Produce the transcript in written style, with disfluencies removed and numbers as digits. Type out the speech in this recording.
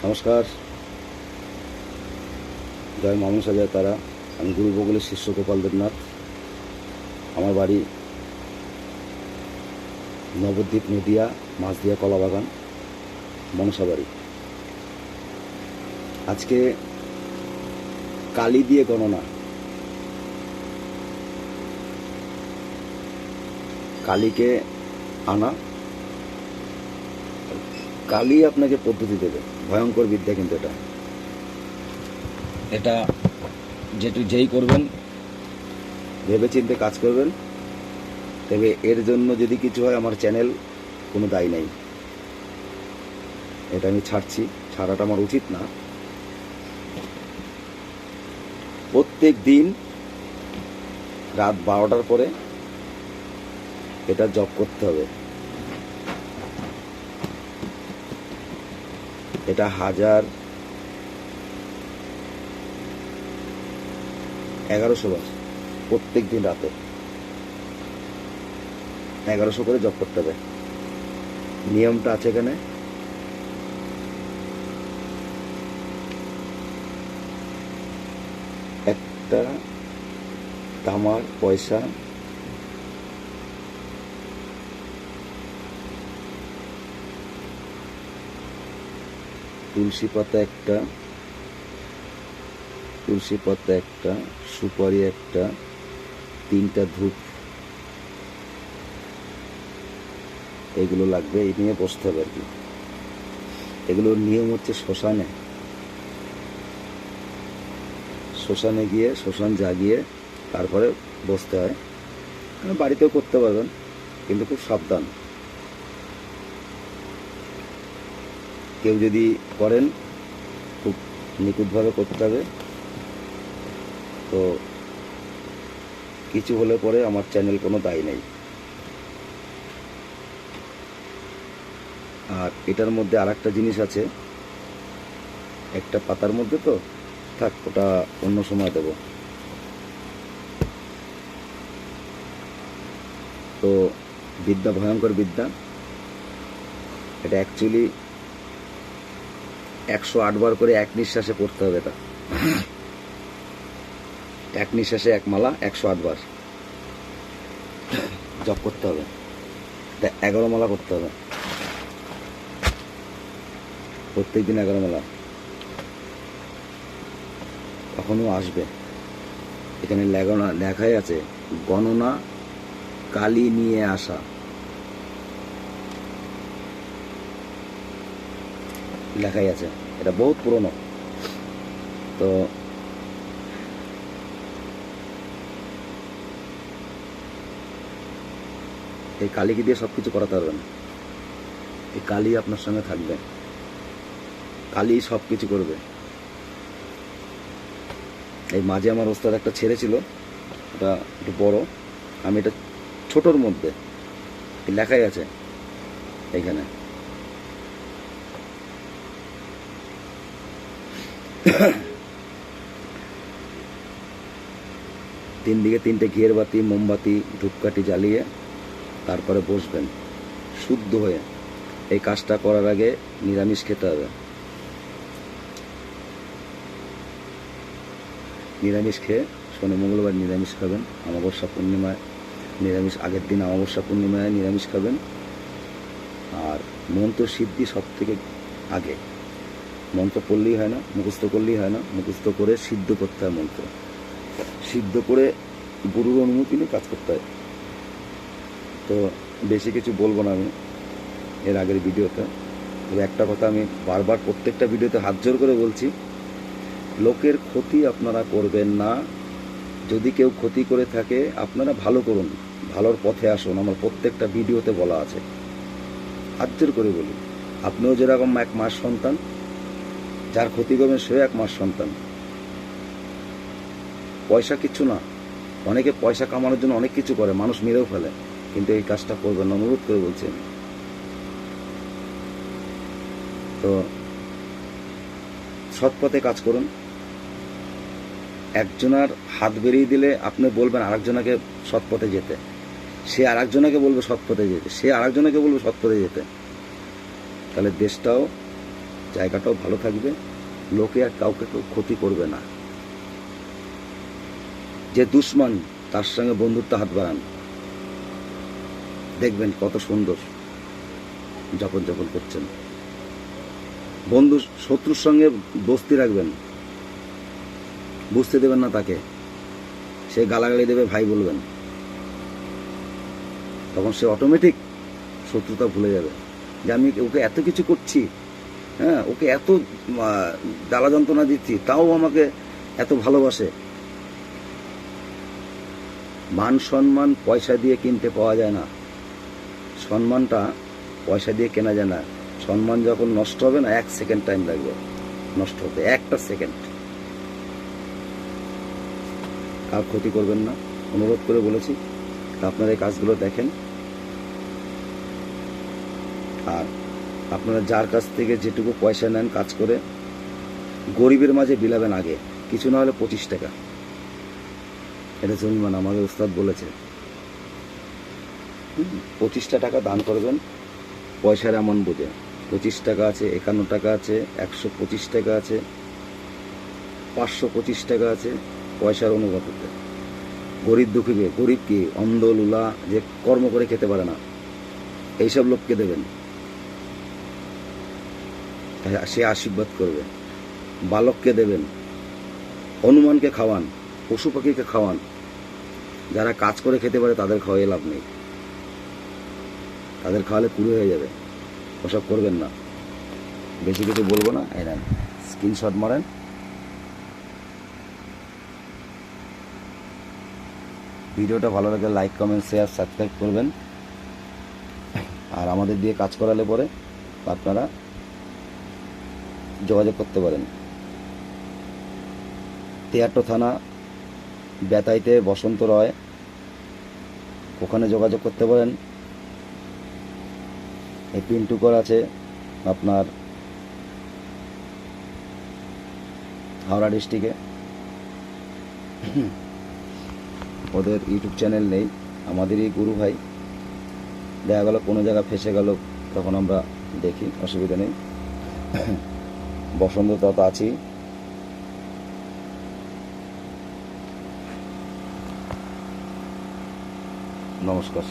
নমস্কার, জয় মনসা জয় তারা। আমি গুরু বকুলের শিষ্য গোপাল দেবনাথ। আমার বাড়ি নবদ্বীপ, নদিয়া, মাছদিয়া, কলাবাগান, মনসা বাড়ি। আজকে কালি দিয়ে গণনা, কালীকে আনা, কালী আপনাকে পদ্ধতি দেবে। ভয়ঙ্কর বিদ্যা কিন্তু এটা যেই করবেন ভেবে চিন্তে কাজ করবেন। তবে এর জন্য যদি কিছু হয় আমার চ্যানেল কোনো দায়ী নেই। এটা আমি ছাড়াটা আমার উচিত না। প্রত্যেক দিন রাত 12টার পরে এটা জপ করতে হবে। এটা 1100 বার প্রত্যেক দিন রাতে 1100 করে জপ করতে হবে। নিয়মটা আছে এখানে। একটা তামার পয়সা তুলসী পাতা একটা, সুপারি একটা, 3টা ধূপ, এগুলো লাগবে। এই নিয়ে বসতে হবে আর কি। এগুলোর নিয়ম হচ্ছে শ্মশানে গিয়ে শ্মশান জাগিয়ে তারপরে বসতে হয়। বাড়িতেও করতে পারবেন, কিন্তু খুব সাবধান। কেউ যদি করেন খুব নিখুঁতভাবে করতে হবে। তো কিছু হলে পরে আমার চ্যানেল কোনো দায়ী নেই। আর এটার মধ্যে আর একটা জিনিস আছে, একটা পাতার মধ্যে, তো থাক, ওটা অন্য সময় দেব। তো বিদ্যা ভয়ঙ্কর বিদ্যা। এটা অ্যাকচুয়ালি 108 বার করে এক নিঃশ্বাসে পড়তে হবে। এটা এক নিঃশ্বাসে এক মালা 108 বার জপ করতে হবে। 11 মালা করতে হবে প্রত্যেক দিন, 11 মালা। তখনও আসবে। এখানে লেখাই আছে গণনা কালী নিয়ে আসা। লেখাই আছে, এটা বহুত পুরনো। তো এই কালীকে দিয়ে সবকিছু করাতে পারবেন। এই কালী আপনার সঙ্গে থাকবে, কালী সবকিছু করবে। এই মাঝে আমার ওস্তাদ একটা ছেড়ে ছিল, এটা একটু বড়, আমি এটা ছোটর মধ্যে লেখাই আছে এইখানে। তিন দিকে 3টে ঘিয়ের বাতি, মোমবাতি, ধূপকাঠি জ্বালিয়ে তারপরে বসবেন শুদ্ধ হয়ে। এই কাজটা করার আগে নিরামিষ খেতে হবে। নিরামিষ খেয়ে শনি মঙ্গলবার নিরামিষ খাবেন। অমাবস্যা পূর্ণিমায় নিরামিষ, আগের দিন অমাবস্যা পূর্ণিমায় নিরামিষ খাবেন। আর মন্ত্র সিদ্ধি সব থেকে আগে। মন্ত্র পড়লেই হয় না, মুখস্থ করলেই হয় না, মুখস্থ করে সিদ্ধ করতে হয়। মন্ত্র সিদ্ধ করে গুরুর অনুমতি নিয়ে কাজ করতে হয়। তো বেশি কিছু বলবো না আমি এর আগের ভিডিওতে। তবে একটা কথা আমি বারবার প্রত্যেকটা ভিডিওতে হাত জোর করে বলছি, লোকের ক্ষতি আপনারা করবেন না। যদি কেউ ক্ষতি করে থাকে আপনারা ভালো করুন, ভালোর পথে আসুন। আমার প্রত্যেকটা ভিডিওতে বলা আছে, হাত জোর করে বলি। আপনিও যেরকম 1 মাস সন্তান, যার ক্ষতি করবেন সেও 1 মাস সন্তান। পয়সা কিচ্ছু না। অনেকে পয়সা কামানোর জন্য অনেক কিছু করে, মানুষ মেরেও ফেলে, কিন্তু এই কাজটা করবেন না, অনুরোধ করে বলছি আমি। তো সৎ পথে কাজ করুন। একজনের হাত বেরিয়ে দিলে আপনি বলবেন আরেকজনকে সৎ পথে যেতে, সে আরেকজনকে বলবে সৎ পথে যেতে, সে আরেকজনকে বলবে সৎ পথে যেতে। তাহলে দেশটাও জায়গাটাও ভালো থাকবে, লোকে আর কাউকে কেউ ক্ষতি করবে না। যে দুশ্মন তার সঙ্গে বন্ধুত্ব হাত বাড়ান, দেখবেন কত সুন্দর যাপন করছেন। বন্ধু শত্রুর সঙ্গে দোস্তি রাখবেন, বুঝতে দেবেন না তাকে, সে গালাগালি দেবে ভাই বলবেন, তখন সে অটোমেটিক শত্রুতা ভুলে যাবে যে আমি ওকে এত কিছু করছি, হ্যাঁ, ওকে এত জ্বালা যন্ত্রণা দিচ্ছি, তাও আমাকে এত ভালোবাসে। মান সম্মান পয়সা দিয়ে কিনতে পাওয়া যায় না, সম্মানটা পয়সা দিয়ে কেনা যায় না। সম্মান যখন নষ্ট হবে না, 1 সেকেন্ড টাইম লাগবে নষ্ট হতে, 1টা সেকেন্ড। কার ক্ষতি করবেন না, অনুরোধ করে বলেছি। আপনারা এই কাজগুলো দেখেন, আর আপনারা যার কাছ থেকে যেটুকু পয়সা নেন কাজ করে, গরিবের মাঝে বিলাবেন আগে, কিছু না হলে 25 টাকা। এটা জরিমানা, আমাদের উস্তাদ বলেছে। 25টা টাকা দান করবেন, পয়সার এমন বুঝে। 25 টাকা আছে, 51 টাকা আছে, 125 টাকা আছে, 525 টাকা আছে, পয়সার অনুপাতে। গরিব দুঃখীকে, গরিব কি অন্ধ লুলা যে কর্ম করে খেতে পারে না, এইসব লোককে দেবেন, সে আশীর্বাদ করবে। বালককে দেবেন, হনুমানকে খাওয়ান, পশু পাখিকে খাওয়ান। যারা কাজ করে খেতে পারে তাদের খাওয়াই লাভ নেই, তাদের খাওয়ালে কুড়ি হয়ে যাবে। ওসব করবেন না। বেশি কিছু বলবো না, এই নেন স্ক্রিনশট মারেন। ভিডিওটা ভালো লাগলে লাইক, কমেন্ট, শেয়ার, সাবস্ক্রাইব করবেন। আর আমাদের দিয়ে কাজ করালে পরে আপনারা যোগাযোগ করতে পারেন। তেয়াট্ট থানা, বেতাইতে বসন্ত রয়, ওখানে যোগাযোগ করতে পারেন। এই পিন্টু কর আছে আপনার হাওড়া ডিস্ট্রিক্টে, ওদের ইউটিউব চ্যানেল নেই, আমাদেরই গুরু ভাই। দেখা গেল কোনো জায়গা ফেসে গেল, তখন আমরা দেখি, অসুবিধা নেই। বসন্ত তো আছেই। নমস্কার।